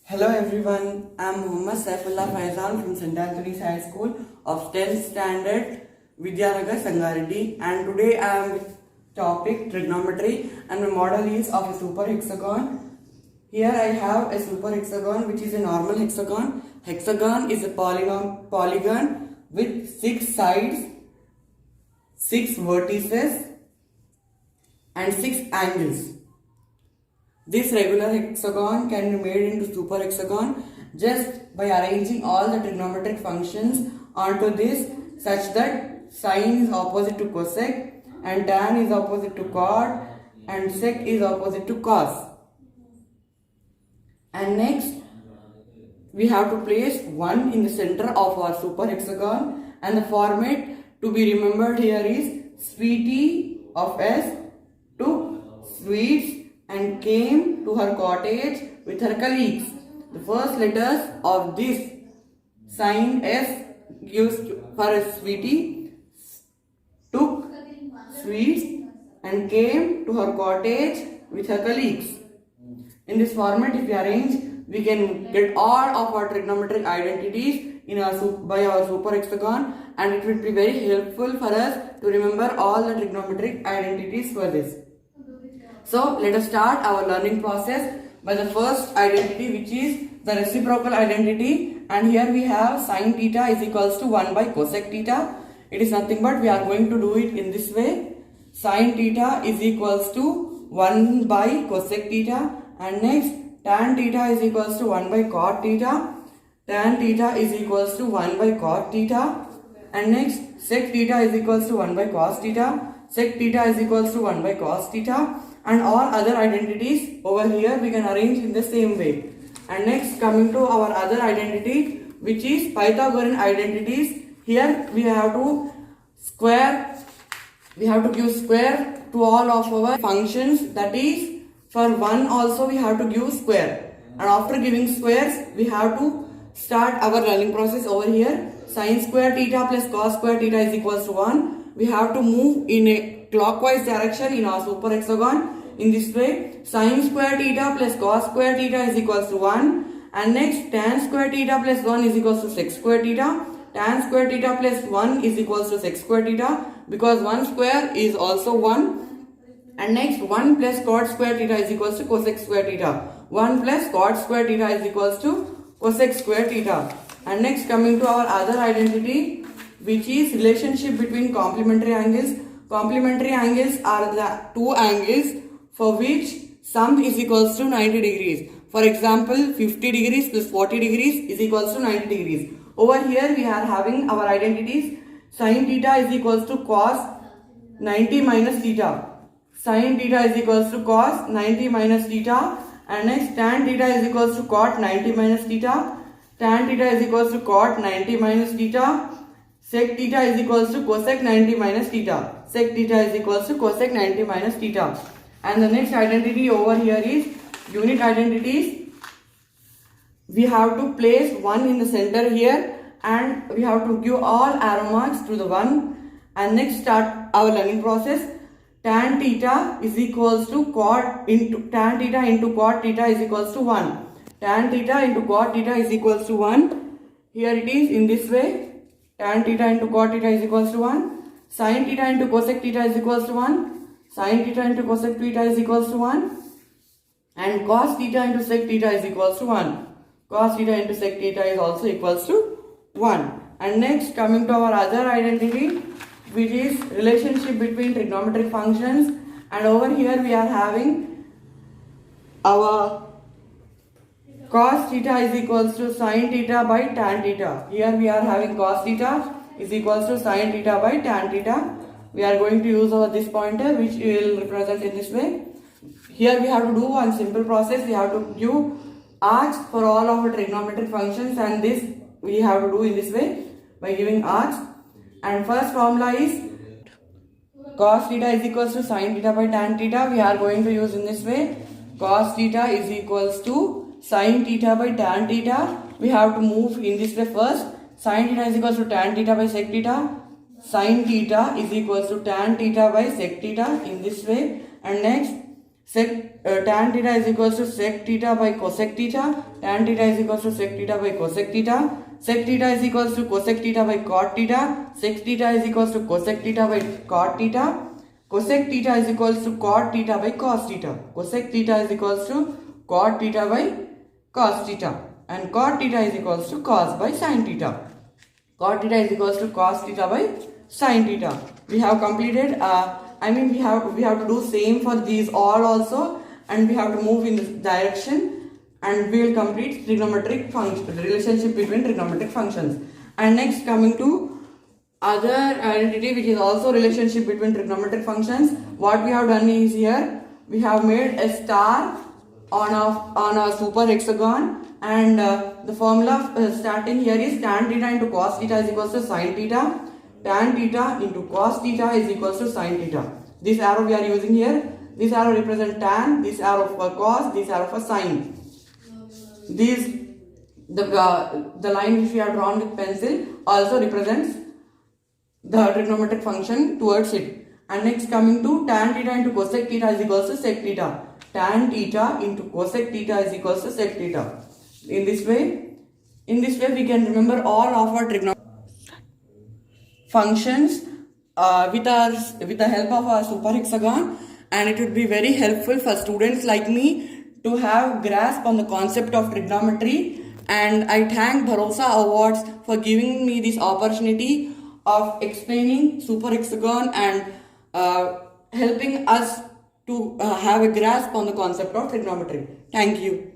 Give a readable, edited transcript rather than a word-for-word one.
Hello everyone, I am Muhammad Saifullah Faizan from St. Anthony's High School of 10th Standard Vidyanagar Sangareddy, and today I am with topic trigonometry and my model is of a super hexagon. Here I have a super hexagon which is a normal hexagon. Hexagon is a polygon with 6 sides, 6 vertices and 6 angles. This regular hexagon can be made into super hexagon just by arranging all the trigonometric functions onto this such that sine is opposite to cosec and tan is opposite to cot and sec is opposite to cos. And next we have to place 1 in the center of our super hexagon, and the format to be remembered here is sweetie of S took sweets and came to her cottage with her colleagues. The first letters of this sign S gives for a sweetie, took sweets and came to her cottage with her colleagues. In this format, if we arrange, we can get all of our trigonometric identities in by our super hexagon, and it will be very helpful for us to remember all the trigonometric identities for this. So let us start our learning process by the first identity, which is the reciprocal identity, and here we have sine theta is equals to 1 by cosec theta. It is nothing but we are going to do it in this way. Sine theta is equals to 1 by cosec theta, and next tan theta is equals to 1 by cot theta. Tan theta is equals to 1 by cot theta, and next sec theta is equals to 1 by cos theta. Sec theta is equals to 1 by cos theta. And all other identities over here we can arrange in the same way. And next, coming to our other identity, which is Pythagorean identities. Here we have to give square to all of our functions, that is for 1 also we have to give square, and after giving squares we have to start our learning process over here. Sin square theta plus cos square theta is equals to 1. We have to move in a clockwise direction in our super hexagon. In this way, sin square theta plus cos square theta is equals to 1, and next tan square theta plus 1 is equals to sec square theta. Tan square theta plus 1 is equals to sec square theta, because 1 square is also 1. And next 1 plus cot square theta is equals to cosec square theta. 1 plus cot square theta is equals to cosec square theta. And next, coming to our other identity, which is relationship between complementary angles. Complementary angles are the two angles for which sum is equals to 90 degrees. For example, 50 degrees plus 40 degrees is equals to 90 degrees. Over here we are having our identities. Sin theta is equals to cos 90 minus theta. Sin theta is equals to cos 90 minus theta. And next, tan theta is equals to cot 90 minus theta. Tan theta is equals to cot 90 minus theta. Sec theta is equals to cosec 90 minus theta. Sec theta is equals to cosec 90 minus theta. And the next identity over here is unit identities. We have to place 1 in the center here, and we have to give all arrow marks to the 1. And next, start our learning process. Tan theta is equals to cot into tan theta into cot theta is equals to 1. Tan theta into cot theta is equals to 1. Here it is in this way. Tan theta into cot theta is equals to 1. Sin theta into cosec theta is equals to 1. Sin theta into cosec theta is equals to 1. And cos theta into sec theta is equals to 1. Cos theta into sec theta is also equals to 1. And next, coming to our other identity, which is relationship between trigonometric functions. And over here we are having our cos theta is equals to sin theta by tan theta. Here we are having cos theta is equals to sin theta by tan theta. We are going to use this pointer, which we will represent in this way. Here we have to do one simple process. We have to give arcs for all of our trigonometric functions, and this we have to do in this way by giving arcs. And first formula is cos theta is equals to sin theta by tan theta. We are going to use in this way. Cos theta is equals to sin theta by tan theta. We have to move in this way first. Sin theta is equals to tan theta by sec theta. Sin theta is equals to tan theta by sec theta in this way. And next, tan theta is equals to sec theta by cosec theta. Tan theta is equals to sec theta by cosec theta. Sec theta is equals to cosec theta by cot theta. Sec theta is equals to cosec theta by cot theta. Cosec theta is equals to cot theta by cos theta. Cosec theta is equals to cot theta by cos theta. And cot theta is equals to cos by sin theta. Cot theta is equals to cos theta by sin theta. We have completed. We have to do same for these all also, and we have to move in this direction, and we will complete trigonometric function, the relationship between trigonometric functions. And next, coming to other identity, which is also relationship between trigonometric functions. What we have done is here we have made a star on a super hexagon, and the formula starting here is tan theta into cos theta is equals to sin theta. Tan theta into cos theta is equals to sin theta. This arrow we are using here. This arrow represents tan, this arrow for cos, this arrow for sin. The line which we have drawn with pencil also represents the trigonometric function towards it. And next, coming to tan theta into cosec theta is equals to sec theta. Tan theta into cosec theta is equals to sec theta. In this way we can remember all of our trigonometric functions with the help of a super hexagon, and it would be very helpful for students like me to have grasp on the concept of trigonometry. And I thank Bharosa Awards for giving me this opportunity of explaining super hexagon and helping us to have a grasp on the concept of trigonometry. Thank you.